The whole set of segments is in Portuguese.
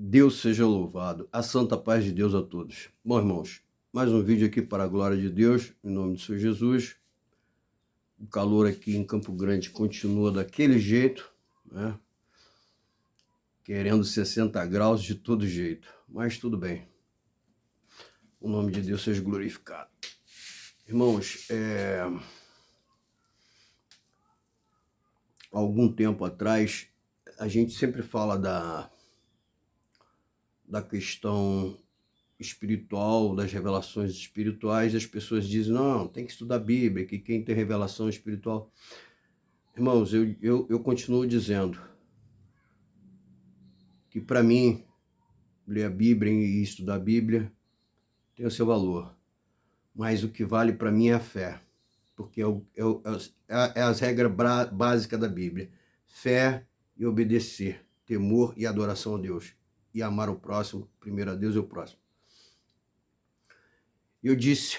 Deus seja louvado. A santa paz de Deus a todos. Bom, irmãos, mais um vídeo aqui para a glória de Deus, em nome do Senhor Jesus. O calor aqui em Campo Grande continua daquele jeito, né? Querendo 60 graus de todo jeito, mas tudo bem. O nome de Deus seja glorificado. Irmãos, algum tempo atrás, a gente sempre fala da questão espiritual, das revelações espirituais, as pessoas dizem, não, tem que estudar a Bíblia, que quem tem revelação espiritual... Irmãos, eu continuo dizendo que para mim, ler a Bíblia e estudar a Bíblia tem o seu valor, mas o que vale para mim é a fé, porque é as regras básicas da Bíblia, fé e obedecer, temor e adoração a Deus, e amar o próximo, primeiro a Deus e o próximo. Eu disse,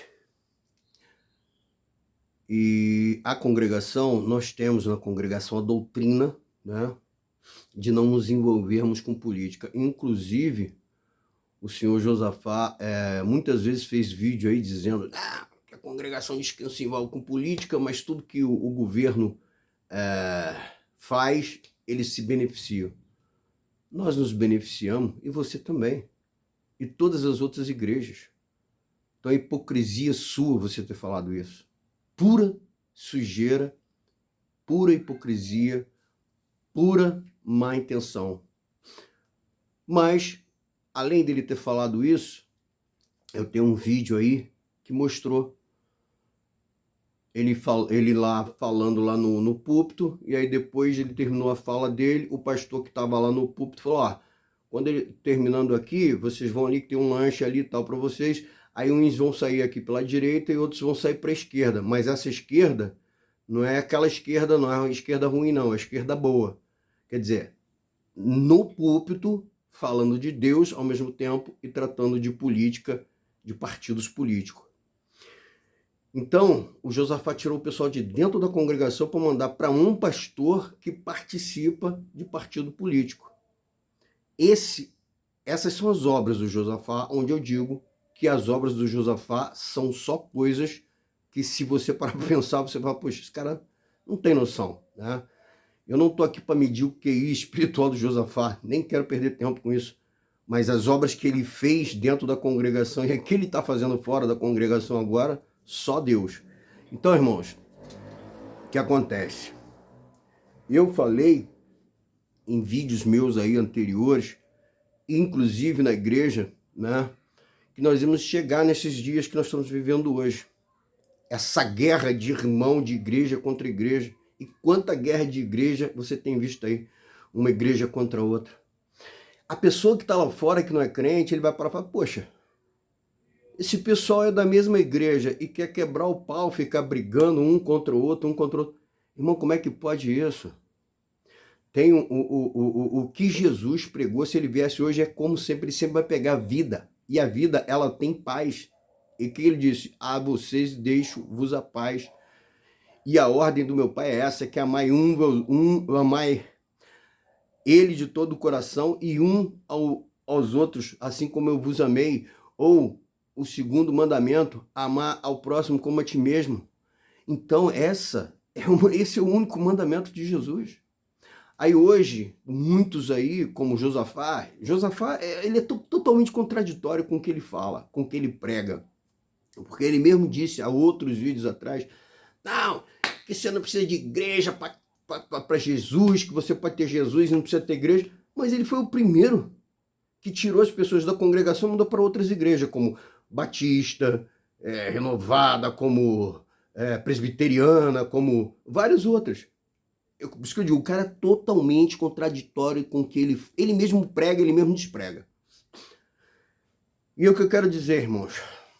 e a congregação, nós temos na congregação a doutrina, né, de não nos envolvermos com política. Inclusive, o senhor Josafá muitas vezes fez vídeo aí dizendo que a congregação diz que não se envolve com política, mas tudo que o governo faz, eles se beneficiam. Nós nos beneficiamos, e você também, e todas as outras igrejas. Então é hipocrisia sua você ter falado isso. Pura sujeira, pura hipocrisia, pura má intenção. Mas, além dele ter falado isso, eu tenho um vídeo aí que mostrou ele lá falando lá no púlpito, e aí depois ele terminou a fala dele, o pastor que estava lá no púlpito falou, quando ele terminando aqui, vocês vão ali que tem um lanche ali e tal para vocês, aí uns vão sair aqui pela direita e outros vão sair para a esquerda, mas essa esquerda não é aquela esquerda, não é uma esquerda ruim não, é a esquerda boa. Quer dizer, no púlpito, falando de Deus ao mesmo tempo e tratando de política, de partidos políticos. Então, o Josafá tirou o pessoal de dentro da congregação para mandar para um pastor que participa de partido político. Essas são as obras do Josafá, onde eu digo que as obras do Josafá são só coisas que, se você parar para pensar, você fala, poxa, esse cara não tem noção, né? Eu não estou aqui para medir o QI espiritual do Josafá, nem quero perder tempo com isso, mas as obras que ele fez dentro da congregação e que ele está fazendo fora da congregação agora, só Deus. Então, irmãos, o que acontece? Eu falei em vídeos meus aí anteriores, inclusive na igreja, né, que nós íamos chegar nesses dias que nós estamos vivendo hoje. Essa guerra de irmão, de igreja contra igreja. E quanta guerra de igreja você tem visto aí? Uma igreja contra outra. A pessoa que está lá fora, que não é crente, ele vai parar e falar, poxa, esse pessoal é da mesma igreja e quer quebrar o pau, ficar brigando um contra o outro, um contra o outro. Irmão, como é que pode isso? Tem o que Jesus pregou, se ele viesse hoje, é como sempre, ele sempre vai pegar a vida. E a vida, ela tem paz. E que ele disse, a vocês deixo-vos a paz. E a ordem do meu pai é essa, que amai amai ele de todo o coração e aos outros, assim como eu vos amei. Ou o segundo mandamento, amar ao próximo como a ti mesmo. Então esse é o único mandamento de Jesus. Aí hoje, muitos aí, como Josafá, ele é totalmente contraditório com o que ele fala, com o que ele prega. Porque ele mesmo disse há outros vídeos atrás, não, que você não precisa de igreja para Jesus, que você pode ter Jesus e não precisa ter igreja. Mas ele foi o primeiro que tirou as pessoas da congregação e mandou para outras igrejas, como Batista, Renovada, como Presbiteriana, como várias outras. Por isso que eu digo, o cara é totalmente contraditório com o que ele mesmo prega, ele mesmo desprega. E o que eu quero dizer, irmãos,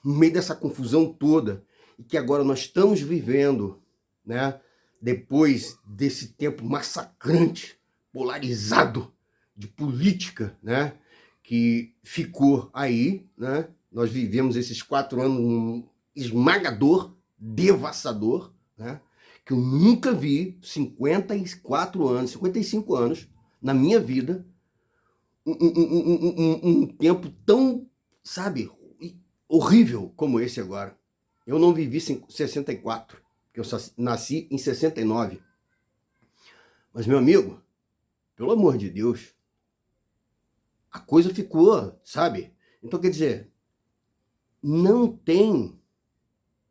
no meio dessa confusão toda, e que agora nós estamos vivendo, né, depois desse tempo massacrante, polarizado de política, né, que ficou aí, né, nós vivemos esses 4 anos esmagador, devastador, né, que eu nunca vi, 54 anos, 55 anos, na minha vida, um tempo tão, sabe, horrível como esse agora. Eu não vivi 64, porque eu nasci em 69. Mas, meu amigo, pelo amor de Deus, a coisa ficou, sabe? Então, quer dizer, não tem,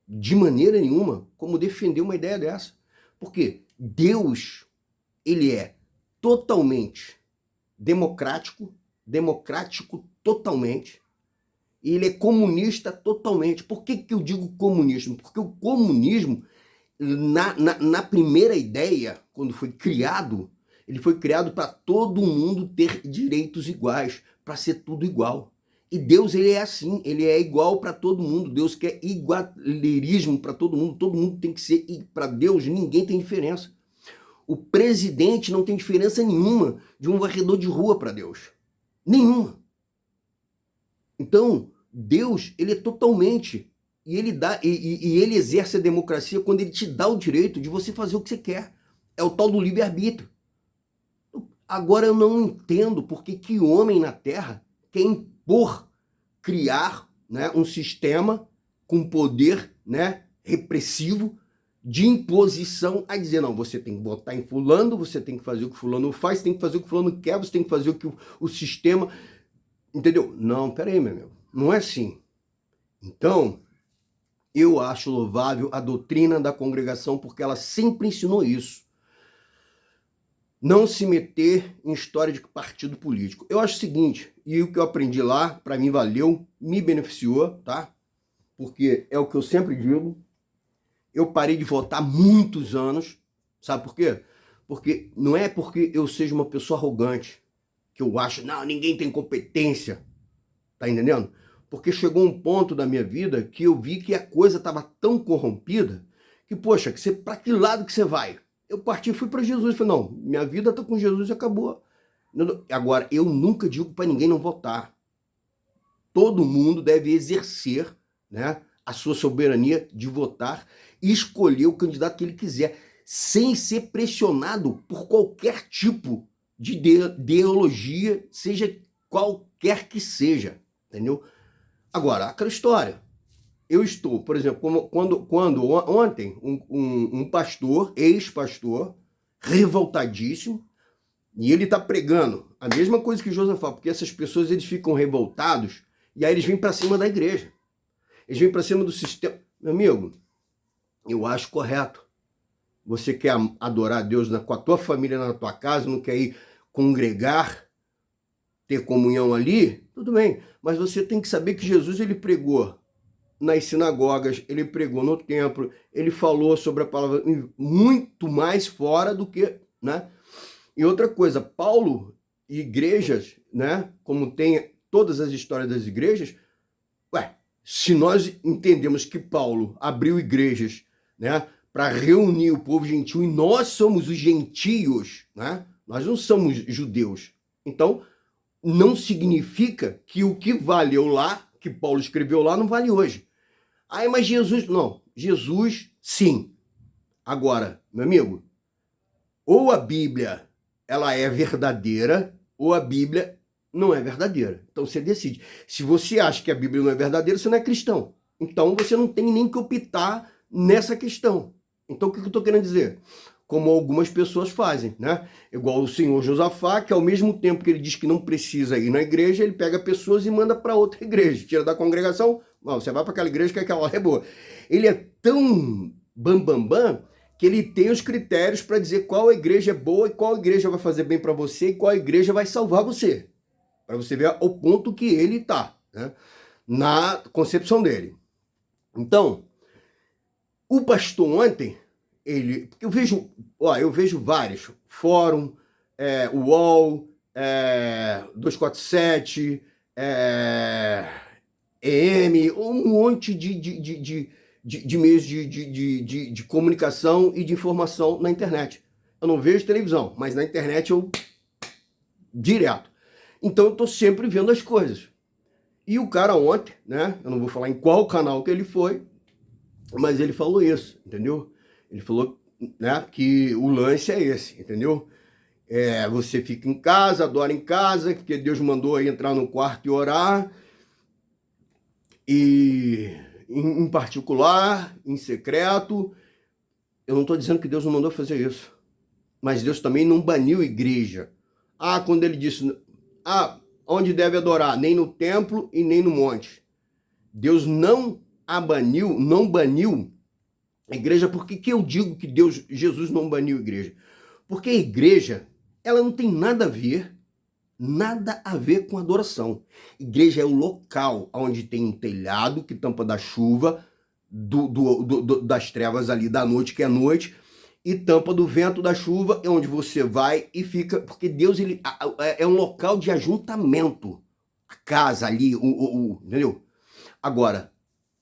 de maneira nenhuma, como defender uma ideia dessa. Porque Deus, ele é totalmente democrático totalmente, e ele é comunista totalmente. Por que eu digo comunismo? Porque o comunismo, na primeira ideia, quando foi criado, ele foi criado para todo mundo ter direitos iguais, para ser tudo igual. E Deus, ele é assim, ele é igual para todo mundo. Deus quer igualierismo para todo mundo tem que ser, e para Deus ninguém tem diferença. O presidente não tem diferença nenhuma de um varredor de rua para Deus. Nenhuma. Então, Deus, ele é totalmente, e ele dá, e ele exerce a democracia quando ele te dá o direito de você fazer o que você quer. É o tal do livre-arbítrio. Agora eu não entendo porque que homem na Terra quer impor, criar, né, um sistema com poder, né, repressivo, de imposição, a dizer, não, você tem que votar em fulano, você tem que fazer o que fulano faz, tem que fazer o que fulano quer, você tem que fazer o que o sistema... Entendeu? Não, peraí, meu amigo, não é assim. Então, eu acho louvável a doutrina da congregação, porque ela sempre ensinou isso. Não se meter em história de partido político. Eu acho o seguinte, e o que eu aprendi lá, para mim valeu, me beneficiou, tá? Porque é o que eu sempre digo, eu parei de votar há muitos anos, sabe por quê? Porque não é porque eu seja uma pessoa arrogante, que eu acho, não, ninguém tem competência, tá entendendo? Porque chegou um ponto da minha vida que eu vi que a coisa estava tão corrompida que, poxa, para que lado que você vai? Eu parti e fui para Jesus. Falei, não, minha vida está com Jesus e acabou. Agora, eu nunca digo para ninguém não votar. Todo mundo deve exercer, né, a sua soberania de votar e escolher o candidato que ele quiser, sem ser pressionado por qualquer tipo de ideologia, seja qualquer que seja, entendeu? Agora, aquela história. Eu estou, por exemplo, quando ontem um pastor, ex-pastor, revoltadíssimo, e ele está pregando a mesma coisa que Josafá, porque essas pessoas eles ficam revoltados e aí eles vêm para cima da igreja. Eles vêm para cima do sistema. Meu amigo, eu acho correto. Você quer adorar a Deus com a tua família na tua casa, não quer ir congregar, ter comunhão ali, tudo bem. Mas você tem que saber que Jesus, ele pregou nas sinagogas, ele pregou no templo, ele falou sobre a palavra muito mais fora do que, né? E outra coisa, Paulo e igrejas, né? Como tem todas as histórias das igrejas, se nós entendemos que Paulo abriu igrejas, né, para reunir o povo gentil, e nós somos os gentios, né? Nós não somos judeus. Então, não significa que o que valeu lá, que Paulo escreveu lá, não vale hoje. Mas Jesus... Não, Jesus, sim. Agora, meu amigo, ou a Bíblia ela é verdadeira, ou a Bíblia não é verdadeira. Então você decide. Se você acha que a Bíblia não é verdadeira, você não é cristão. Então você não tem nem que optar nessa questão. Então o que eu estou querendo dizer? Como algumas pessoas fazem, né? Igual o senhor Josafá, que ao mesmo tempo que ele diz que não precisa ir na igreja, ele pega pessoas e manda para outra igreja. Tira da congregação, não, você vai para aquela igreja que aquela é boa. Ele é tão bam, que ele tem os critérios para dizer qual igreja é boa e qual igreja vai fazer bem para você e qual igreja vai salvar você. Para você ver o ponto que ele está, né, na concepção dele. Então, o pastor ontem, eu vejo vários, Fórum, UOL, 247, EM, um monte de meios de comunicação e de informação na internet. Eu não vejo televisão, mas na internet eu direto. Então eu estou sempre vendo as coisas. E o cara ontem, né, eu não vou falar em qual canal que ele foi, mas ele falou isso, entendeu? Ele falou, né, que o lance é esse, entendeu? Você fica em casa, adora em casa, porque Deus mandou aí entrar no quarto e orar, e em particular, em secreto. Eu não estou dizendo que Deus não mandou fazer isso, mas Deus também não baniu a igreja. Quando ele disse, onde deve adorar? Nem no templo e nem no monte. Deus não baniu a igreja. Por que eu digo que Jesus não baniu a igreja? Porque a igreja, ela não tem nada a ver com adoração. Igreja é o local onde tem um telhado que tampa da chuva, das trevas ali da noite, que é noite, e tampa do vento da chuva, é onde você vai e fica, porque Deus ele é um local de ajuntamento. A casa ali, entendeu? Agora,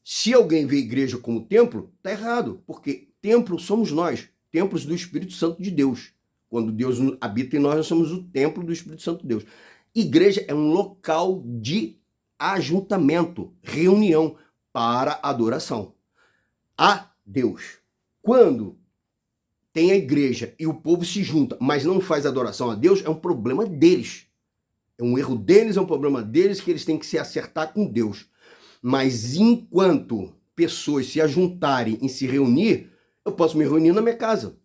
se alguém vê a igreja como templo, tá errado, porque templo somos nós, templos do Espírito Santo de Deus. Quando Deus habita em nós, nós somos o templo do Espírito Santo de Deus. Igreja é um local de ajuntamento, reunião para adoração a Deus. Quando tem a igreja e o povo se junta, mas não faz adoração a Deus, é um problema deles. É um erro deles, é um problema deles, que eles têm que se acertar com Deus. Mas enquanto pessoas se ajuntarem e se reunir, eu posso me reunir na minha casa.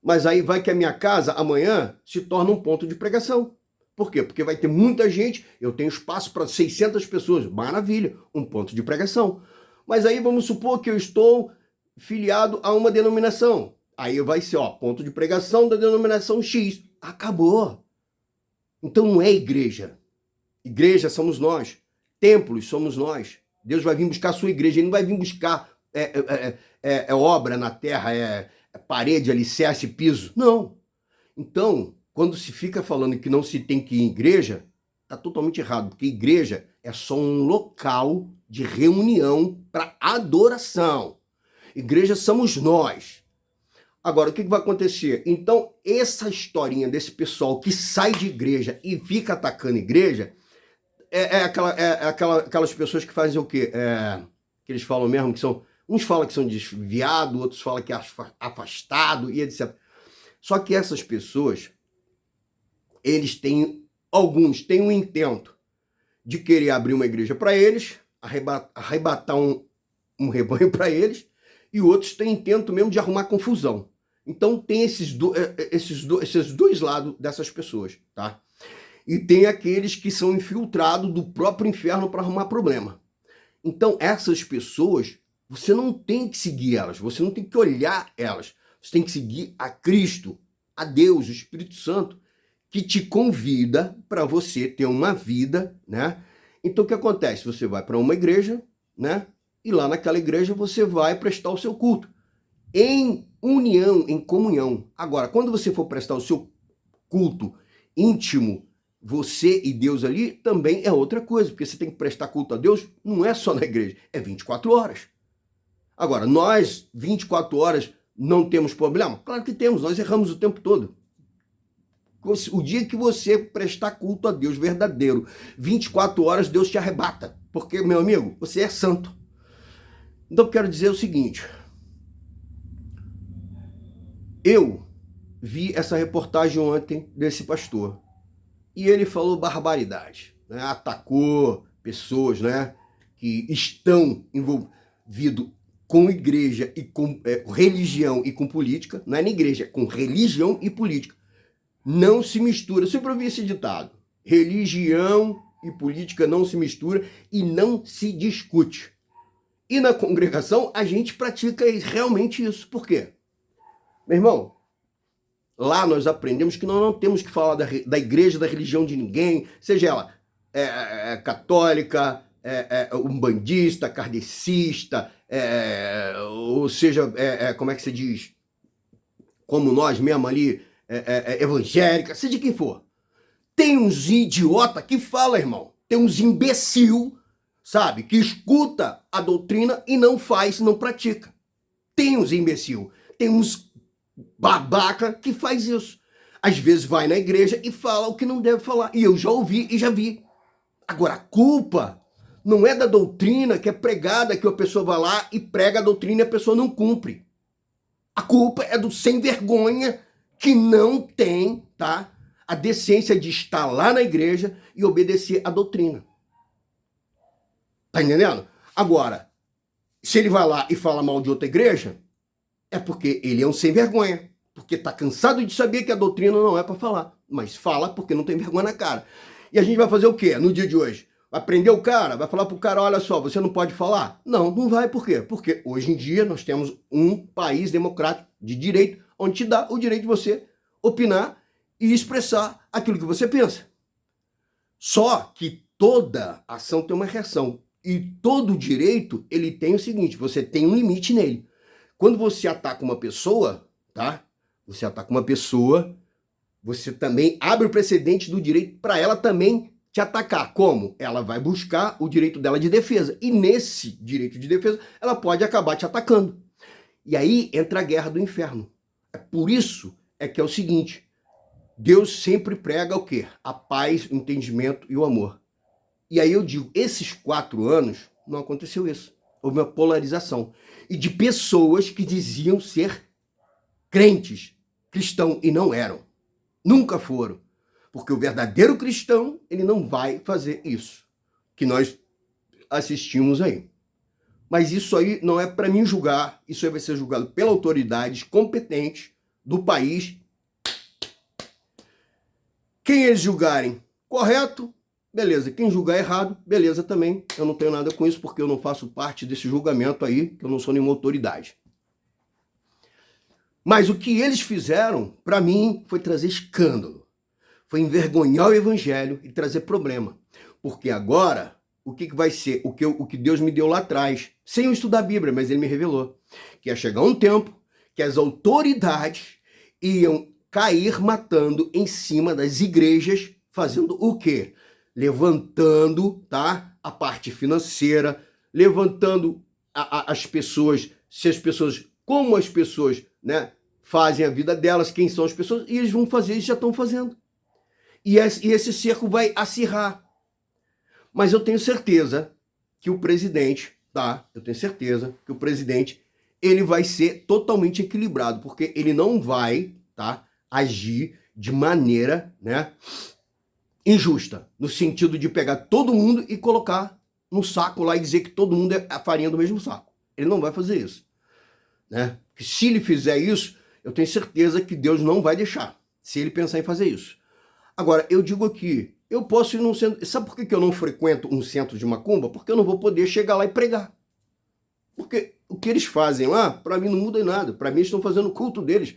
Mas aí vai que a minha casa, amanhã, se torna um ponto de pregação. Por quê? Porque vai ter muita gente, eu tenho espaço para 600 pessoas. Maravilha, um ponto de pregação. Mas aí vamos supor que eu estou filiado a uma denominação. Aí vai ser, ponto de pregação da denominação X. Acabou. Então não é igreja. Igreja somos nós. Templos somos nós. Deus vai vir buscar a sua igreja. Ele não vai vir buscar obra na terra, parede, alicerce, piso. Não. Então, quando se fica falando que não se tem que ir em igreja, está totalmente errado, porque igreja é só um local de reunião para adoração. Igreja somos nós. Agora, o que vai acontecer? Então, essa historinha desse pessoal que sai de igreja e fica atacando igreja, aquelas pessoas que fazem o quê? Que eles falam mesmo que são... Uns falam que são desviados, outros falam que é afastado e etc. Só que essas pessoas, alguns têm um intento de querer abrir uma igreja para eles, arrebatar um rebanho para eles, e outros têm intento mesmo de arrumar confusão. Então tem esses dois lados dessas pessoas, tá? E tem aqueles que são infiltrados do próprio inferno para arrumar problema. Então essas pessoas, você não tem que seguir elas, você não tem que olhar elas, você tem que seguir a Cristo, a Deus, o Espírito Santo, que te convida para você ter uma vida, né? Então o que acontece? Você vai para uma igreja, né? E lá naquela igreja você vai prestar o seu culto. Em união, em comunhão. Agora, quando você for prestar o seu culto íntimo, você e Deus ali, também é outra coisa, porque você tem que prestar culto a Deus, não é só na igreja, é 24 horas. Agora, nós, 24 horas, não temos problema? Claro que temos, nós erramos o tempo todo. O dia que você prestar culto a Deus verdadeiro, 24 horas, Deus te arrebata. Porque, meu amigo, você é santo. Então, eu quero dizer o seguinte. Eu vi essa reportagem ontem desse pastor. E ele falou barbaridade. Né? Atacou pessoas, né, que estão envolvidas com igreja e com religião e com política. Não é na igreja, é com religião e política. Não se mistura. Eu sempre ouvi esse ditado. Religião e política não se mistura e não se discute. E na congregação a gente pratica realmente isso. Por quê? Meu irmão, lá nós aprendemos que nós não temos que falar da igreja, da religião de ninguém, seja ela católica, umbandista, kardecista, ou seja, como é que se diz? Como nós mesmo ali, evangélica, seja quem for. Tem uns idiota que fala, irmão. Tem uns imbecil, sabe? Que escuta a doutrina e não faz, não pratica. Tem uns imbecil. Tem uns babaca que faz isso. Às vezes vai na igreja e fala o que não deve falar. E eu já ouvi e já vi. Agora, a culpa não é da doutrina que é pregada, que a pessoa vai lá e prega a doutrina e a pessoa não cumpre. A culpa é do sem vergonha que não tem tá? A decência de estar lá na igreja e obedecer a doutrina. Tá entendendo? Agora, se ele vai lá e fala mal de outra igreja, é porque ele é um sem vergonha. Porque tá cansado de saber que a doutrina não é para falar. Mas fala porque não tem vergonha na cara. E a gente vai fazer o quê no dia de hoje? Vai prender o cara? Vai falar pro cara, olha só, você não pode falar? Não, não vai. Por quê? Porque hoje em dia nós temos um país democrático de direito, onde te dá o direito de você opinar e expressar aquilo que você pensa. Só que toda ação tem uma reação. E todo direito, ele tem o seguinte, você tem um limite nele. Quando você ataca uma pessoa, tá? Você ataca uma pessoa, você também abre o precedente do direito para ela também te atacar. Como? Ela vai buscar o direito dela de defesa. E nesse direito de defesa, ela pode acabar te atacando. E aí entra a guerra do inferno. É por isso é que é o seguinte, Deus sempre prega o quê? A paz, o entendimento e o amor. E aí eu digo, esses 4 anos não aconteceu isso. Houve uma polarização. E de pessoas que diziam ser crentes, cristãos, e não eram. Nunca foram. Porque o verdadeiro cristão, ele não vai fazer isso que nós assistimos aí. Mas isso aí não é para mim julgar, isso aí vai ser julgado pelas autoridades competentes do país. Quem eles julgarem correto, beleza. Quem julgar errado, beleza também. Eu não tenho nada com isso porque eu não faço parte desse julgamento aí, que eu não sou nenhuma autoridade. Mas o que eles fizeram, para mim, foi trazer escândalo. Foi envergonhar o evangelho e trazer problema. Porque agora, o que vai ser? O que Deus me deu lá atrás, sem eu estudar a Bíblia, mas ele me revelou. Que ia chegar um tempo que as autoridades iam cair matando em cima das igrejas, fazendo o quê? Levantando, tá? A parte financeira, levantando as pessoas, se as pessoas, como as pessoas, né, fazem a vida delas, quem são as pessoas, e eles vão fazer isso, já estão fazendo. E esse cerco vai acirrar. Mas eu tenho certeza que o presidente, tá? Eu tenho certeza que o presidente, ele vai ser totalmente equilibrado, porque ele não vai, tá, agir de maneira, né, injusta, no sentido de pegar todo mundo e colocar no saco lá e dizer que todo mundo é a farinha do mesmo saco. Ele não vai fazer isso, né? Que se ele fizer isso, eu tenho certeza que Deus não vai deixar, se ele pensar em fazer isso. Agora, eu digo aqui, eu posso ir num centro... Sabe por que eu não frequento um centro de macumba? Porque eu não vou poder chegar lá e pregar. Porque o que eles fazem lá, para mim não muda em nada. Para mim, eles estão fazendo o culto deles.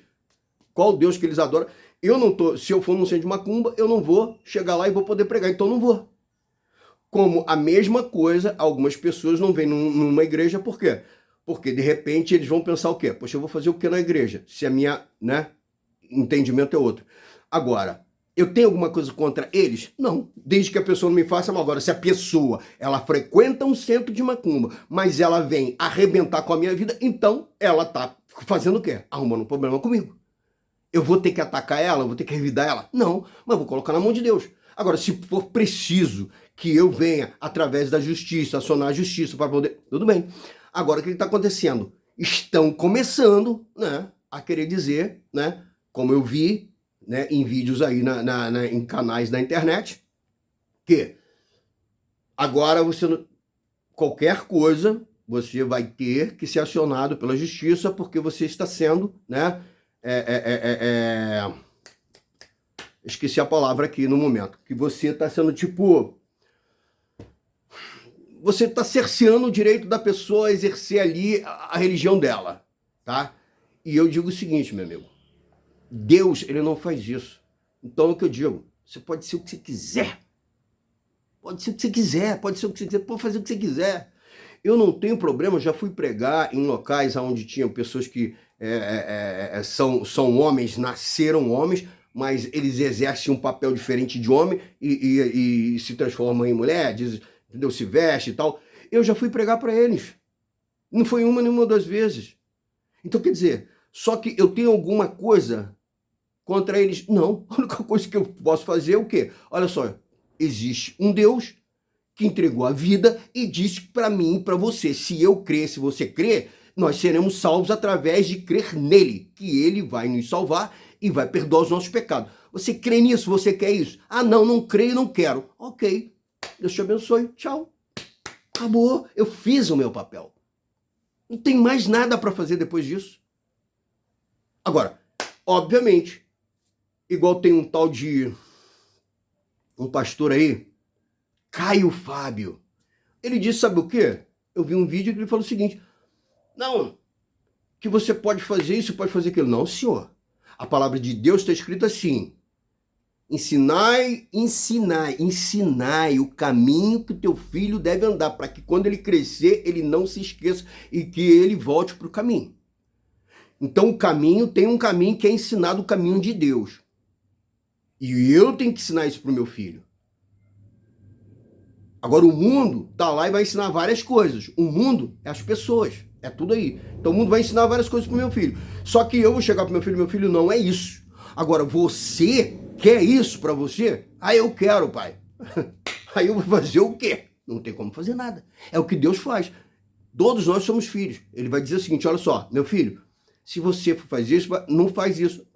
Qual Deus que eles adoram. Eu não tô... Se eu for num centro de macumba, eu não vou chegar lá e vou poder pregar. Então, eu não vou. Como a mesma coisa, algumas pessoas não vêm numa igreja. Por quê? Porque, de repente, eles vão pensar o quê? Poxa, eu vou fazer o quê na igreja? Se a minha, né, entendimento é outro. Agora... Eu tenho alguma coisa contra eles? Não. Desde que a pessoa não me faça mal. Agora, se a pessoa, ela frequenta um centro de macumba, mas ela vem arrebentar com a minha vida, então ela tá fazendo o quê? Arrumando um problema comigo. Eu vou ter que atacar ela? Eu vou ter que revidar ela? Não, mas vou colocar na mão de Deus. Agora, se for preciso que eu venha, através da justiça, acionar a justiça para poder... Tudo bem. Agora, o que está acontecendo? Estão começando, né, a querer dizer, né, como eu vi, né, em vídeos aí em canais da internet, que agora você, qualquer coisa, você vai ter que ser acionado pela justiça porque você está sendo, né, esqueci a palavra aqui no momento, que você está sendo tipo, você está cerceando o direito da pessoa a exercer ali a religião dela, tá? E eu digo o seguinte, meu amigo, Deus, ele não faz isso. Então, é o que eu digo, você pode ser o que você quiser. Pode ser o que você quiser, pode ser o que você quiser, pode fazer o que você quiser. Eu não tenho problema, já fui pregar em locais onde tinham pessoas que são homens, nasceram homens, mas eles exercem um papel diferente de homem e se transformam em mulher, entendeu? Se veste e tal. Eu já fui pregar para eles. Não foi uma nem uma das vezes. Então, quer dizer, só que eu tenho alguma coisa contra eles? Não. A única coisa que eu posso fazer é o quê? Olha só, existe um Deus que entregou a vida e disse para mim e para você, se eu crer, se você crer, nós seremos salvos através de crer nele, que ele vai nos salvar e vai perdoar os nossos pecados. Você crê nisso? Você quer isso? Ah, não, não creio, não quero. Ok, Deus te abençoe, tchau. Acabou, eu fiz o meu papel. Não tem mais nada para fazer depois disso. Agora, obviamente, igual tem um tal de um pastor aí, Caio Fábio. Ele disse, sabe o quê? Eu vi um vídeo que ele falou o seguinte, não, que você pode fazer isso, pode fazer aquilo. Não, senhor. A palavra de Deus está escrita assim, ensinai o caminho que o teu filho deve andar, para que quando ele crescer, ele não se esqueça e que ele volte para o caminho. Então o caminho, tem um caminho que é ensinado, o caminho de Deus. E eu tenho que ensinar isso para o meu filho. Agora o mundo tá lá e vai ensinar várias coisas. O mundo é as pessoas, é tudo aí. Então o mundo vai ensinar várias coisas pro meu filho. Só que eu vou chegar pro meu filho, não é isso. Agora, você quer isso para você? Ah, eu quero, pai. Aí eu vou fazer o quê? Não tem como fazer nada. É o que Deus faz. Todos nós somos filhos. Ele vai dizer o seguinte, olha só, meu filho, se você for fazer isso, não faz isso.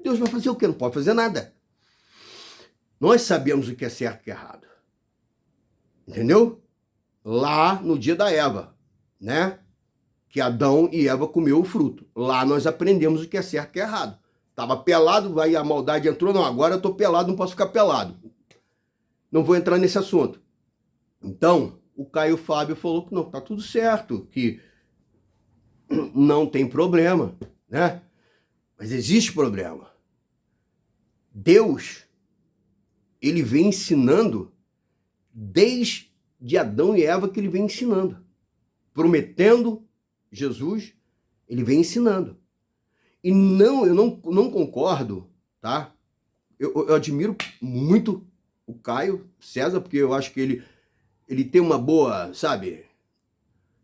Deus vai fazer o quê? Não pode fazer nada. Nós sabemos o que é certo e o que é errado. Entendeu? Lá no dia da Eva, né? Que Adão e Eva comeu o fruto. Lá nós aprendemos o que é certo e o que é errado. Tava pelado, aí a maldade entrou. Não, agora eu tô pelado, não posso ficar pelado. Não vou entrar nesse assunto. Então, o Caio Fábio falou que não, tá tudo certo, que não tem problema, né? Mas existe problema. Deus, ele vem ensinando desde Adão e Eva que ele vem ensinando. Prometendo Jesus, ele vem ensinando. E não, eu não concordo, tá? Eu admiro muito o Caio César, porque eu acho que ele tem uma boa, sabe?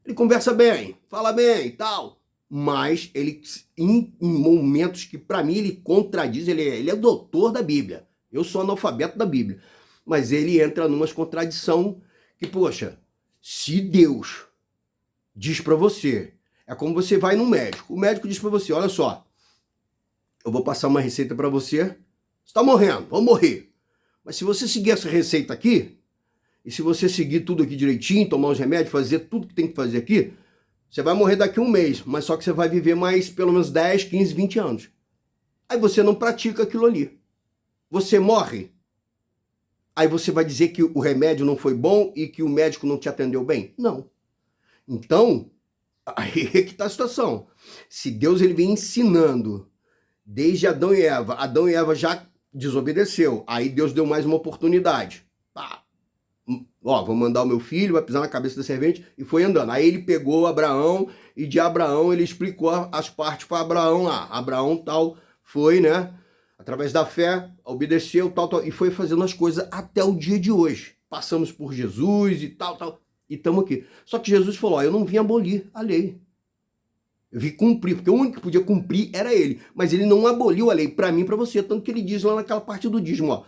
Ele conversa bem, fala bem e tal. Mas ele, em momentos que para mim ele contradiz, ele é doutor da Bíblia. Eu sou analfabeto da Bíblia. Mas ele entra numa contradição que, poxa, se Deus diz para você, é como você vai no médico. O médico diz para você, olha só, eu vou passar uma receita para você, você está morrendo, vou morrer. Mas se você seguir essa receita aqui, e se você seguir tudo aqui direitinho, tomar os remédios, fazer tudo que tem que fazer aqui, você vai morrer daqui a um mês, mas só que você vai viver mais pelo menos 10, 15, 20 anos. Aí você não pratica aquilo ali. Você morre. Aí você vai dizer que o remédio não foi bom e que o médico não te atendeu bem? Não. Então, aí é que está a situação. Se Deus ele vem ensinando desde Adão e Eva já desobedeceu, aí Deus deu mais uma oportunidade. Ó, vou mandar o meu filho, vai pisar na cabeça da serpente, e foi andando. Aí ele pegou Abraão, e de Abraão ele explicou as partes para Abraão lá. Abraão tal foi, né? Através da fé, obedeceu, tal, e foi fazendo as coisas até o dia de hoje. Passamos por Jesus e tal, e estamos aqui. Só que Jesus falou, ó, eu não vim abolir a lei. Eu vim cumprir, porque o único que podia cumprir era ele. Mas ele não aboliu a lei para mim e para você, tanto que ele diz lá naquela parte do dízimo, ó.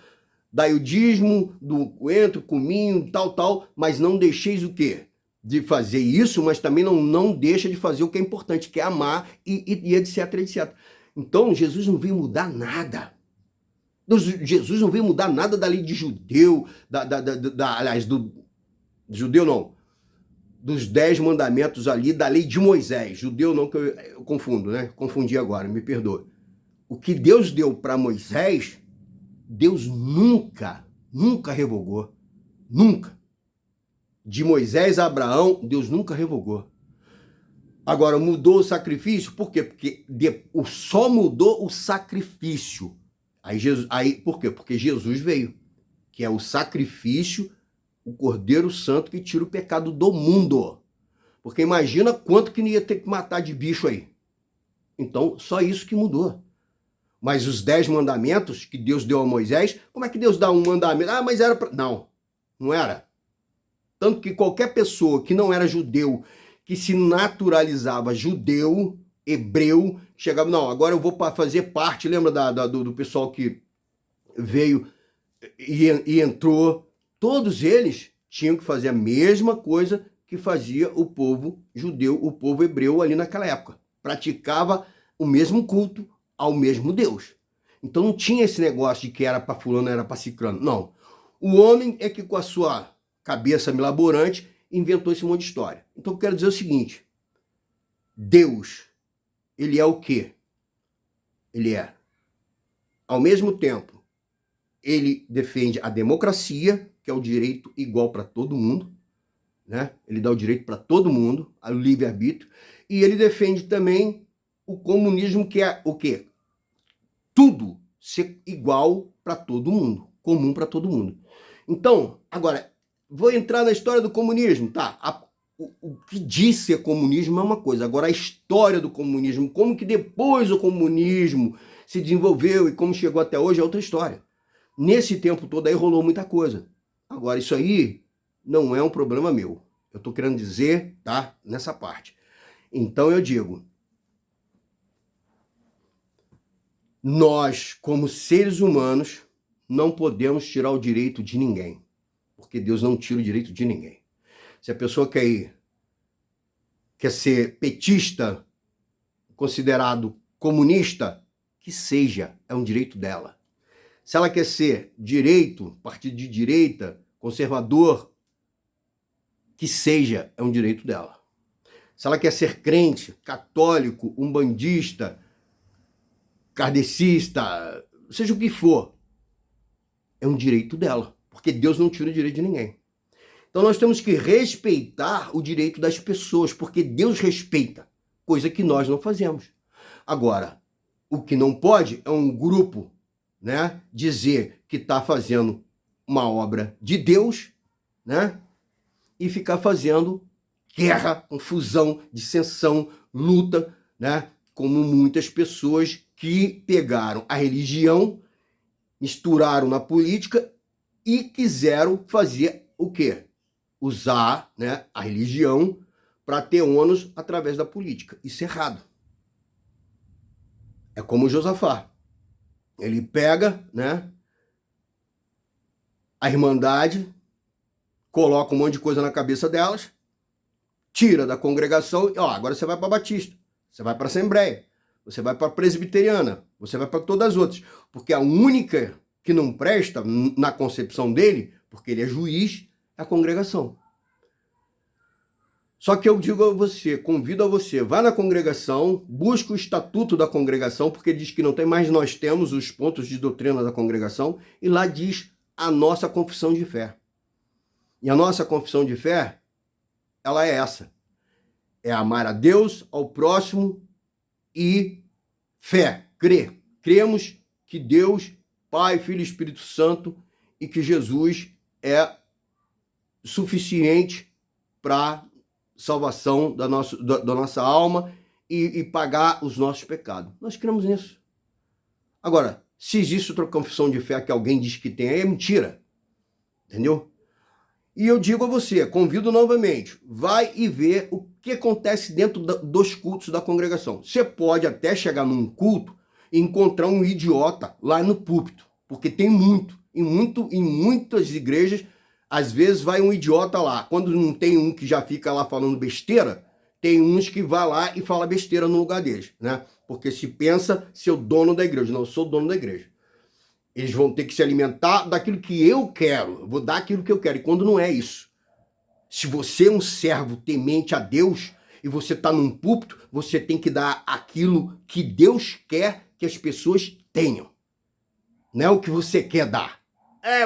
Daí o dízimo, do coentro, cominho, tal, mas não deixeis o quê? De fazer isso, mas também não deixa de fazer o que é importante, que é amar e etc, etc. Então, Jesus não veio mudar nada. Jesus não veio mudar nada da lei de judeu, aliás, do judeu não, dos 10 mandamentos ali, da lei de Moisés. Judeu não, que eu confundo, né? Confundi agora, me perdoe. O que Deus deu para Moisés, Deus nunca revogou. Nunca. De Moisés a Abraão, Deus nunca revogou. Agora, mudou o sacrifício? Por quê? Porque só mudou o sacrifício. Por quê? Porque Jesus veio, que é o sacrifício, o Cordeiro Santo que tira o pecado do mundo. Porque imagina quanto que não ia ter que matar de bicho aí. Então, só isso que mudou. Mas os 10 mandamentos que Deus deu a Moisés, como é que Deus dá um mandamento? Ah, mas era para... Não era. Tanto que qualquer pessoa que não era judeu, que se naturalizava judeu, hebreu, chegava, não, agora eu vou fazer parte, lembra do pessoal que veio e entrou? Todos eles tinham que fazer a mesma coisa que fazia o povo judeu, o povo hebreu ali naquela época. Praticava o mesmo culto ao mesmo Deus. Então não tinha esse negócio de que era para fulano, era para ciclano. Não. O homem é que com a sua cabeça milaborante inventou esse monte de história. Então eu quero dizer o seguinte, Deus, ele é o quê? Ele é, ao mesmo tempo, ele defende a democracia, que é o direito igual para todo mundo, né? Ele dá o direito para todo mundo, o livre-arbítrio, e ele defende também o comunismo, que é o quê? Tudo ser igual para todo mundo, comum para todo mundo. Então, agora, vou entrar na história do comunismo, tá? O que diz ser comunismo é uma coisa, agora a história do comunismo, como que depois o comunismo se desenvolveu e como chegou até hoje é outra história. Nesse tempo todo aí rolou muita coisa. Agora, isso aí não é um problema meu. Eu estou querendo dizer, tá? Nessa parte. Então eu digo, nós, como seres humanos, não podemos tirar o direito de ninguém. Porque Deus não tira o direito de ninguém. Se a pessoa quer ser petista, considerado comunista, que seja, é um direito dela. Se ela quer ser direito, partido de direita, conservador, que seja, é um direito dela. Se ela quer ser crente, católico, umbandista, kardecista, seja o que for, é um direito dela, porque Deus não tira o direito de ninguém. Então nós temos que respeitar o direito das pessoas, porque Deus respeita, coisa que nós não fazemos. Agora, o que não pode é um grupo, né, dizer que está fazendo uma obra de Deus, né, e ficar fazendo guerra, confusão, dissensão, luta, né, como muitas pessoas que pegaram a religião, misturaram na política e quiseram fazer o quê? Usar, né, a religião para ter ônus através da política. Isso é errado. É como o Josafá. Ele pega, né, a Irmandade, coloca um monte de coisa na cabeça delas, tira da congregação e, ó, agora você vai para Batista, você vai para Assembleia, você vai para Presbiteriana, você vai para todas as outras. Porque a única que não presta, na concepção dele, porque ele é juiz, é a congregação. Só que eu digo a você, convido a você, vá na congregação, busque o estatuto da congregação, porque diz que não tem, mas nós temos os pontos de doutrina da congregação, e lá diz a nossa confissão de fé. E a nossa confissão de fé, ela é essa. É amar a Deus, ao próximo e fé, crer. Cremos que Deus, Pai, Filho e Espírito Santo, e que Jesus é suficiente para salvação da nossa alma e pagar os nossos pecados. Nós cremos nisso. Agora, se existe outra confissão de fé que alguém diz que tem, é mentira. Entendeu? E eu digo a você, convido novamente, vai e vê o que acontece dentro dos cultos da congregação. Você pode até chegar num culto e encontrar um idiota lá no púlpito, porque tem muito. Em muitas igrejas, às vezes vai um idiota lá. Quando não tem um que já fica lá falando besteira, tem uns que vai lá e fala besteira no lugar deles, né? Porque se pensa ser o dono da igreja. Não, eu sou o dono da igreja. Eles vão ter que se alimentar daquilo que eu quero. Eu vou dar aquilo que eu quero. E quando não é isso. Se você é um servo temente a Deus e você está num púlpito, você tem que dar aquilo que Deus quer que as pessoas tenham. Não é o que você quer dar.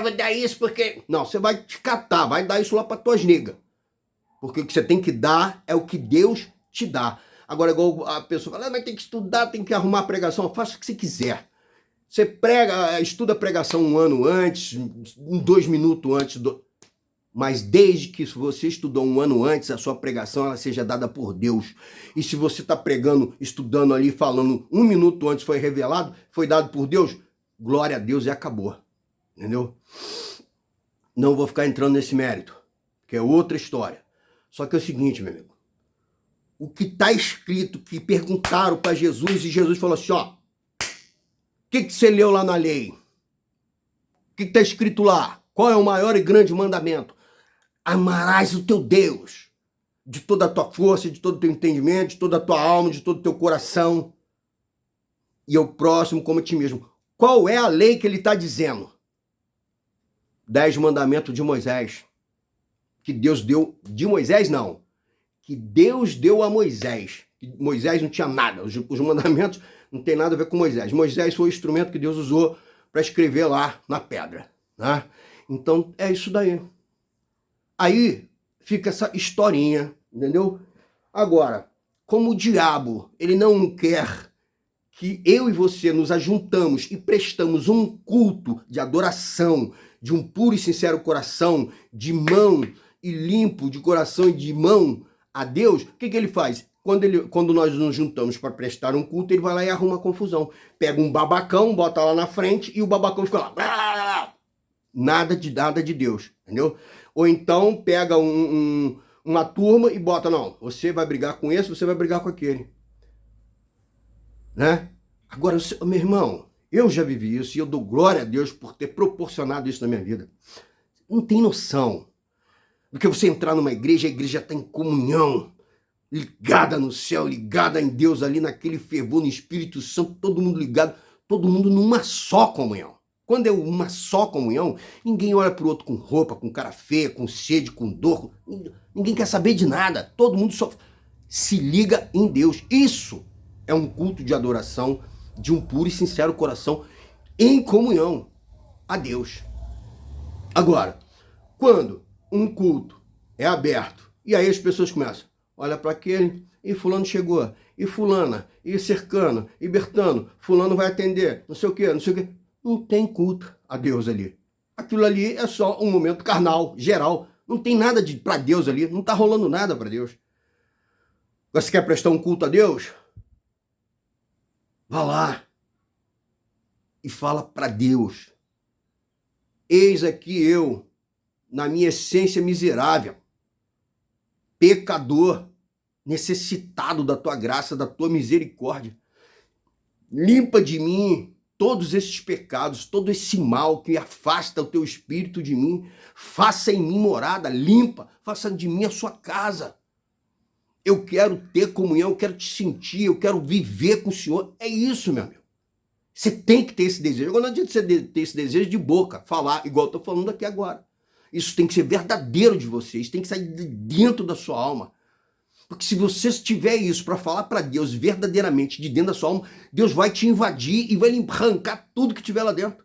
Vou dar isso porque... Não, você vai te catar, vai dar isso lá para tuas negas. Porque o que você tem que dar é o que Deus te dá. Agora, igual a pessoa fala, mas tem que estudar, tem que arrumar a pregação. Faça o que você quiser. Você estuda a pregação um ano antes, 2 minutos antes. Mas desde que você estudou um ano antes, a sua pregação ela seja dada por Deus. E se você está pregando, estudando ali, falando 1 minuto antes foi revelado, foi dado por Deus, glória a Deus e acabou. Entendeu? Não vou ficar entrando nesse mérito, que é outra história. Só que é o seguinte, meu amigo. O que está escrito, que perguntaram para Jesus, e Jesus falou assim, ó, o que você leu lá na lei? O que está escrito lá? Qual é o maior e grande mandamento? Amarás o teu Deus de toda a tua força, de todo o teu entendimento, de toda a tua alma, de todo o teu coração, e ao próximo como a ti mesmo. Qual é a lei que ele está dizendo? 10 mandamentos de Moisés. Que Deus deu de Moisés, não. Que Deus deu a Moisés. Que Moisés não tinha nada. Os mandamentos não tem nada a ver com Moisés. Moisés foi o instrumento que Deus usou para escrever lá na pedra. Né? Então, é isso daí. Aí fica essa historinha, entendeu? Agora, como o diabo, ele não quer que eu e você nos ajuntamos e prestamos um culto de adoração, de um puro e sincero coração, de mão e limpo de coração e de mão a Deus, o que ele faz? Quando nós nos juntamos para prestar um culto, ele vai lá e arruma confusão. Pega um babacão, bota lá na frente e o babacão fica lá. Nada de Deus, entendeu? Ou então pega uma turma e bota, não, você vai brigar com esse, você vai brigar com aquele. Né? Agora, meu irmão, eu já vivi isso e eu dou glória a Deus por ter proporcionado isso na minha vida. Não tem noção do que você entrar numa igreja, a igreja está em comunhão, ligada no céu, ligada em Deus ali, naquele fervor, no Espírito Santo, todo mundo ligado, todo mundo numa só comunhão. Quando é uma só comunhão, ninguém olha para o outro com roupa, com cara feia, com sede, com dor, ninguém quer saber de nada, todo mundo só se liga em Deus. Isso é um culto de adoração de um puro e sincero coração em comunhão a Deus. Agora, quando um culto é aberto e aí as pessoas começam, olha para aquele, e fulano chegou, e fulana, e cercano, e Bertano, fulano vai atender, não sei o quê, não sei o quê. Não tem culto a Deus ali. Aquilo ali é só um momento carnal, geral. Não tem nada para Deus ali, não está rolando nada para Deus. Você quer prestar um culto a Deus? Vá lá e fala para Deus. Eis aqui eu, na minha essência miserável, pecador, necessitado da tua graça, da tua misericórdia. Limpa de mim todos esses pecados, todo esse mal que afasta o teu espírito de mim. Faça em mim morada, limpa, faça de mim a sua casa. Eu quero ter comunhão, eu quero te sentir, eu quero viver com o Senhor. É isso, meu amigo. Você tem que ter esse desejo. Agora não adianta você ter esse desejo de boca, falar igual eu estou falando aqui agora. Isso tem que ser verdadeiro de você, isso tem que sair de dentro da sua alma. Porque se você tiver isso para falar para Deus verdadeiramente de dentro da sua alma, Deus vai te invadir e vai lhe arrancar tudo que tiver lá dentro.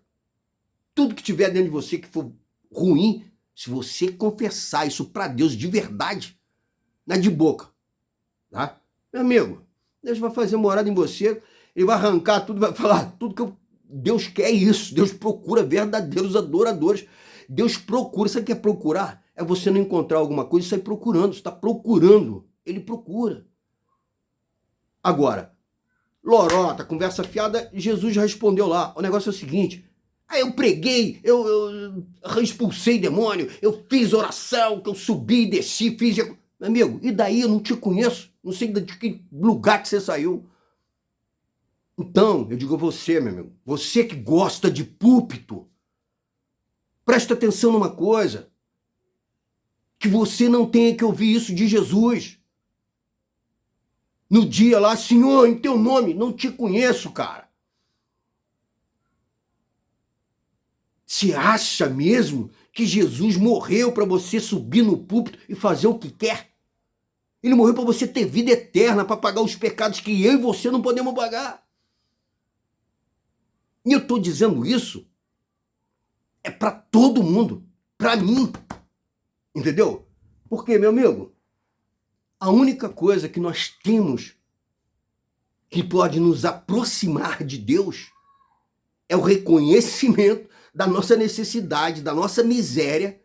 Tudo que tiver dentro de você que for ruim, se você confessar isso para Deus de verdade, não é de boca. Tá? Meu amigo, Deus vai fazer morada em você, ele vai arrancar tudo, vai falar tudo que Deus quer isso. Deus procura verdadeiros adoradores. Deus procura, sabe o que é procurar? É você não encontrar alguma coisa e sair procurando. Você está procurando, ele procura. Agora, lorota, conversa fiada, Jesus já respondeu lá. O negócio é o seguinte, eu preguei, eu expulsei demônio, eu fiz oração, que eu subi e desci, fiz... Meu amigo, e daí eu não te conheço, não sei de que lugar que você saiu. Então, eu digo a você, meu amigo, você que gosta de púlpito, presta atenção numa coisa, que você não tenha que ouvir isso de Jesus. No dia lá, Senhor, em teu nome, não te conheço, cara. Você acha mesmo que Jesus morreu para você subir no púlpito e fazer o que quer? Ele morreu para você ter vida eterna, para pagar os pecados que eu e você não podemos pagar. E eu estou dizendo isso é para todo mundo, para mim. Entendeu? Porque, meu amigo, a única coisa que nós temos que pode nos aproximar de Deus é o reconhecimento da nossa necessidade, da nossa miséria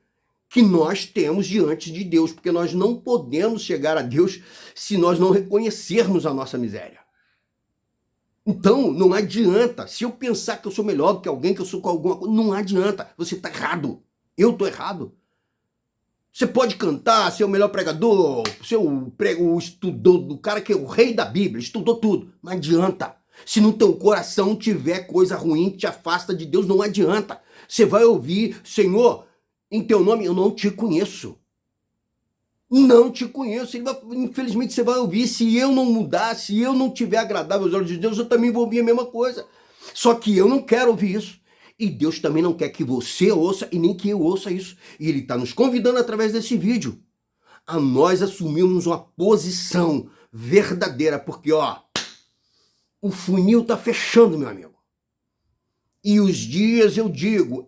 que nós temos diante de Deus, porque nós não podemos chegar a Deus se nós não reconhecermos a nossa miséria. Então, não adianta, se eu pensar que eu sou melhor do que alguém, que eu sou com alguma coisa, não adianta, você está errado, eu estou errado. Você pode cantar, ser o melhor pregador, ser o estudou do cara que é o rei da Bíblia, estudou tudo, não adianta. Se no teu coração tiver coisa ruim que te afasta de Deus, não adianta. Você vai ouvir, Senhor, em teu nome eu não te conheço. Não te conheço. Infelizmente você vai ouvir, se eu não mudar, se eu não tiver agradável aos olhos de Deus, eu também vou ouvir a mesma coisa. Só que eu não quero ouvir isso. E Deus também não quer que você ouça e nem que eu ouça isso. E Ele está nos convidando através desse vídeo a nós assumirmos uma posição verdadeira. Porque, o funil está fechando, meu amigo. E os dias, eu digo,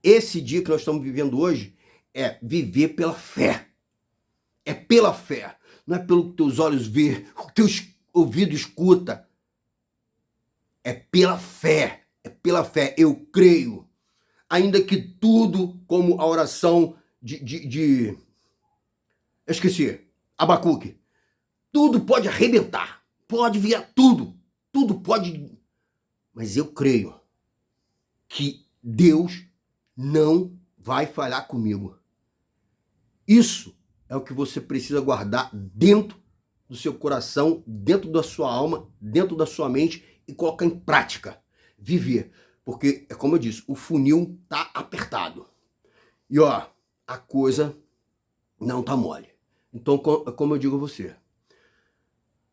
esse dia que nós estamos vivendo hoje é viver pela fé. É pela fé. Não é pelo que teus olhos vê, o que teus ouvidos escuta. É pela fé. É pela fé. Eu creio. Ainda que tudo, como a oração eu esqueci. Abacuque. Tudo pode arrebentar. Pode vir tudo. Tudo pode. Mas eu creio que Deus não vai falhar comigo. Isso é o que você precisa guardar dentro do seu coração, dentro da sua alma, dentro da sua mente e colocar em prática. Viver. Porque, é como eu disse, o funil tá apertado. E a coisa não tá mole. Então, como eu digo a você,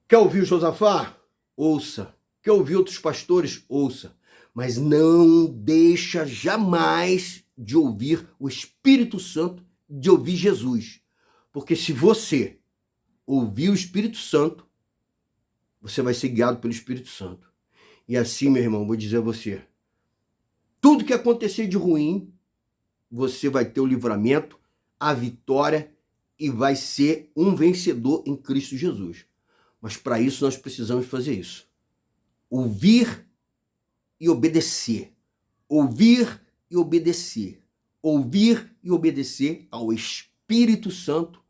quer ouvir o Josafá? Ouça. Quer ouvir outros pastores? Ouça. Mas não deixa jamais de ouvir o Espírito Santo, de ouvir Jesus. Porque se você ouvir o Espírito Santo, você vai ser guiado pelo Espírito Santo. E assim, meu irmão, vou dizer a você, tudo que acontecer de ruim, você vai ter o livramento, a vitória e vai ser um vencedor em Cristo Jesus. Mas para isso nós precisamos fazer isso. Ouvir e obedecer. Ouvir e obedecer. Ouvir e obedecer ao Espírito Santo,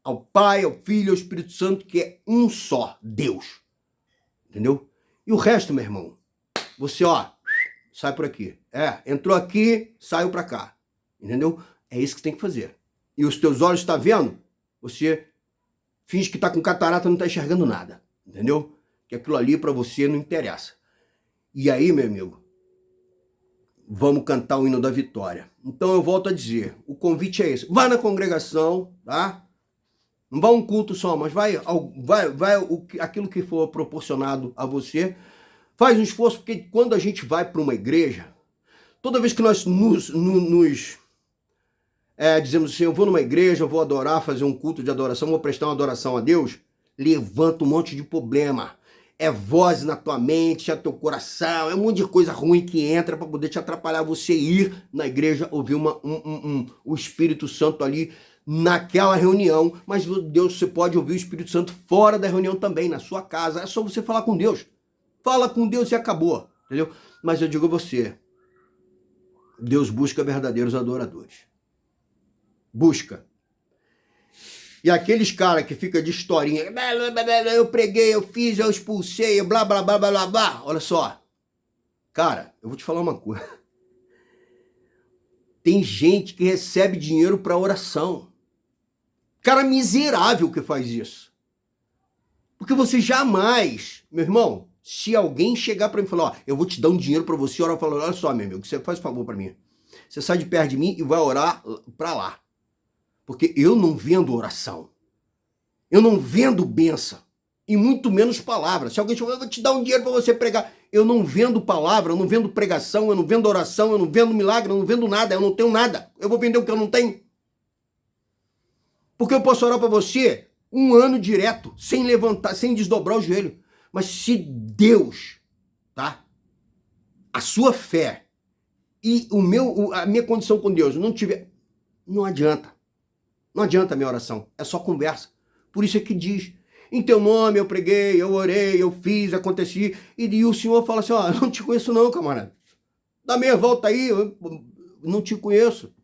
ao Pai, ao Filho, ao Espírito Santo, que é um só Deus. Entendeu? E o resto, meu irmão, você, sai por aqui. Entrou aqui, saiu para cá. Entendeu? É isso que você tem que fazer. E os teus olhos estão vendo? Você finge que está com catarata e não está enxergando nada. Entendeu? Que aquilo ali para você não interessa. E aí, meu amigo, vamos cantar o hino da vitória. Então eu volto a dizer, o convite é esse. Vai na congregação, tá? Não vai um culto só, mas vai aquilo que for proporcionado a você. Faz um esforço, porque quando a gente vai para uma igreja, toda vez que nós dizemos assim, eu vou numa igreja, eu vou adorar, fazer um culto de adoração, vou prestar uma adoração a Deus, levanta um monte de problema. É voz na tua mente, é teu coração, é um monte de coisa ruim que entra para poder te atrapalhar você ir na igreja, ouvir o Espírito Santo ali naquela reunião. Mas Deus, você pode ouvir o Espírito Santo fora da reunião também, na sua casa. É só você falar com Deus. Fala com Deus e acabou, entendeu? Mas eu digo a você, Deus busca verdadeiros adoradores. Busca. E aqueles caras que ficam de historinha, eu preguei, eu fiz, eu expulsei, blá, blá, blá, blá, blá, blá. Olha só. Cara, eu vou te falar uma coisa. Tem gente que recebe dinheiro para oração. Cara miserável que faz isso. Porque você jamais, meu irmão, se alguém chegar para mim e falar, eu vou te dar um dinheiro para você orar, eu falo, olha só, meu amigo, você faz um favor para mim. Você sai de perto de mim e vai orar para lá. Porque eu não vendo oração. Eu não vendo bênção. E muito menos palavras. Se alguém falar, eu vou te dar um dinheiro para você pregar. Eu não vendo palavra, eu não vendo pregação, eu não vendo oração, eu não vendo milagre, eu não vendo nada, eu não tenho nada. Eu vou vender o que eu não tenho. Porque eu posso orar para você um ano direto, sem levantar, sem desdobrar o joelho. Mas se Deus, tá? A sua fé e a minha condição com Deus não tiver, não adianta. Não adianta a minha oração, é só conversa. Por isso é que diz, em teu nome eu preguei, eu orei, eu fiz, aconteci. E o Senhor fala assim, eu não te conheço não, camarada. Dá meia volta aí, eu não te conheço.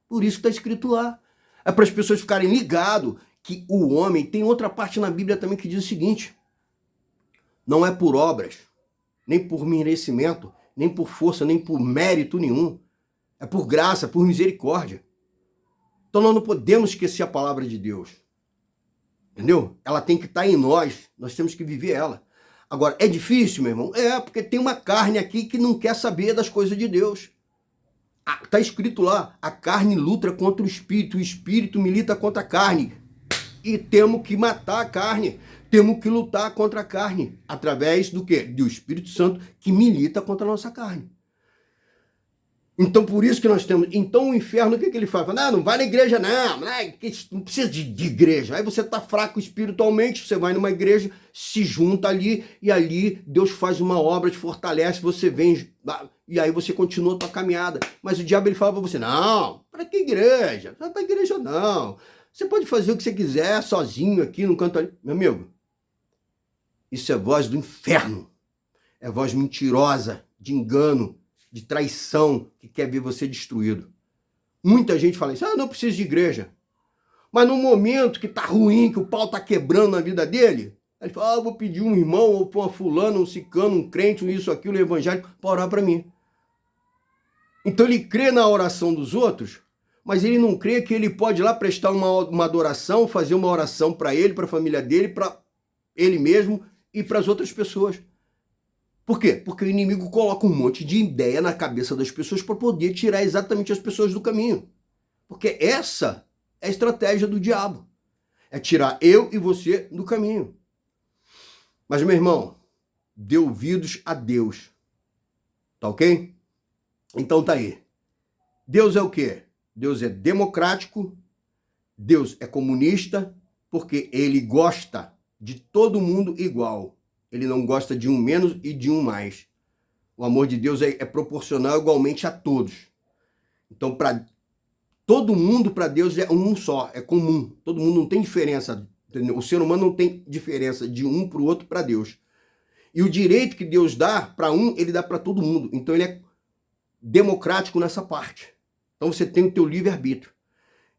Por isso que está escrito lá. É para as pessoas ficarem ligadas que o homem, tem outra parte na Bíblia também que diz o seguinte, não é por obras, nem por merecimento, nem por força, nem por mérito nenhum. É por graça, por misericórdia. Então nós não podemos esquecer a palavra de Deus. Entendeu? Ela tem que estar em nós temos que viver ela. Agora, é difícil, meu irmão? Porque tem uma carne aqui que não quer saber das coisas de Deus. Está escrito lá, a carne luta contra o espírito milita contra a carne. E temos que matar a carne. temos que lutar contra a carne, através do quê? Do Espírito Santo, que milita contra a nossa carne. Então, por isso que nós temos... Então, o inferno, o que ele faz? Fala, não vai na igreja, não precisa de igreja. Aí você está fraco espiritualmente, você vai numa igreja, se junta ali, e ali Deus faz uma obra, te fortalece, você vem, e aí você continua a tua caminhada. Mas o diabo, ele fala para você, não, para que igreja? Não é para igreja, não. Você pode fazer o que você quiser, sozinho aqui, no canto ali. Meu amigo, isso é voz do inferno. É voz mentirosa, de engano, de traição, que quer ver você destruído. Muita gente fala isso, não preciso de igreja. Mas no momento que tá ruim, que o pau tá quebrando na vida dele, ele fala, vou pedir um irmão, ou uma fulana, um cicano, um crente, um isso, aquilo, um evangélico, para orar para mim. Então ele crê na oração dos outros, mas ele não crê que ele pode ir lá prestar uma adoração, fazer uma oração para ele, para a família dele, para ele mesmo e para as outras pessoas. Por quê? Porque o inimigo coloca um monte de ideia na cabeça das pessoas para poder tirar exatamente as pessoas do caminho. Porque essa é a estratégia do diabo. É tirar eu e você do caminho. Mas, meu irmão, dê ouvidos a Deus. Tá ok? Então tá aí. Deus é o quê? Deus é democrático, Deus é comunista, porque ele gosta de todo mundo igual. Ele não gosta de um menos e de um mais. O amor de Deus é proporcional igualmente a todos. Então, para todo mundo, para Deus é um só, é comum. Todo mundo não tem diferença. Entendeu? O ser humano não tem diferença de um para o outro para Deus. E o direito que Deus dá para um, ele dá para todo mundo. Então, ele é democrático nessa parte. Então, você tem o teu livre-arbítrio.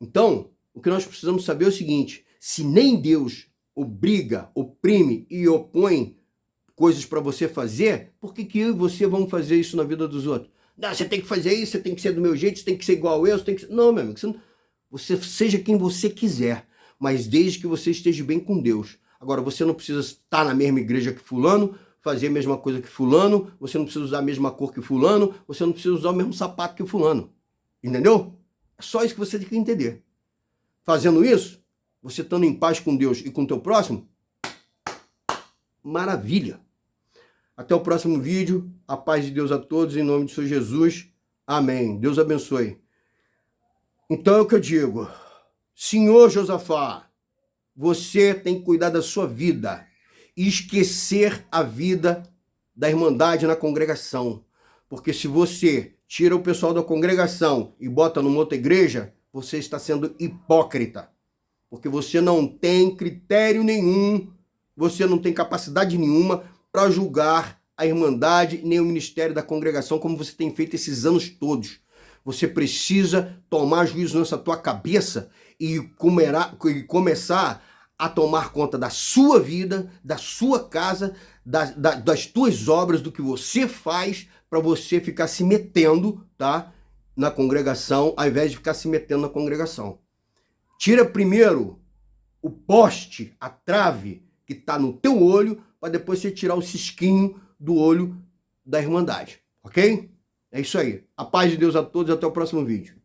Então, o que nós precisamos saber é o seguinte, se nem Deus obriga, oprime e opõe coisas para você fazer, por que eu e você vamos fazer isso na vida dos outros? Não, você tem que fazer isso, você tem que ser do meu jeito, você tem que ser igual eu, você tem que ser... Não, meu amigo, você seja quem você quiser, mas desde que você esteja bem com Deus. Agora, você não precisa estar na mesma igreja que fulano, fazer a mesma coisa que fulano, você não precisa usar a mesma cor que fulano, você não precisa usar o mesmo sapato que fulano. Entendeu? É só isso que você tem que entender. Fazendo isso, você estando em paz com Deus e com o teu próximo, maravilha. Até o próximo vídeo. A paz de Deus a todos, em nome de Senhor Jesus. Amém. Deus abençoe. Então é o que eu digo. Senhor Josafá, você tem que cuidar da sua vida e esquecer a vida da irmandade na congregação. Porque se você tira o pessoal da congregação e bota numa outra igreja, você está sendo hipócrita. Porque você não tem critério nenhum, você não tem capacidade nenhuma para julgar a irmandade nem o ministério da congregação como você tem feito esses anos todos. Você precisa tomar juízo nessa tua cabeça e começar a tomar conta da sua vida, da sua casa, das tuas obras, do que você faz, para você ficar se metendo, tá, na congregação, ao invés de ficar se metendo na congregação. Tira primeiro o poste, a trave que está no teu olho, para depois você tirar o cisquinho do olho da irmandade, ok? É isso aí. A paz de Deus a todos e até o próximo vídeo.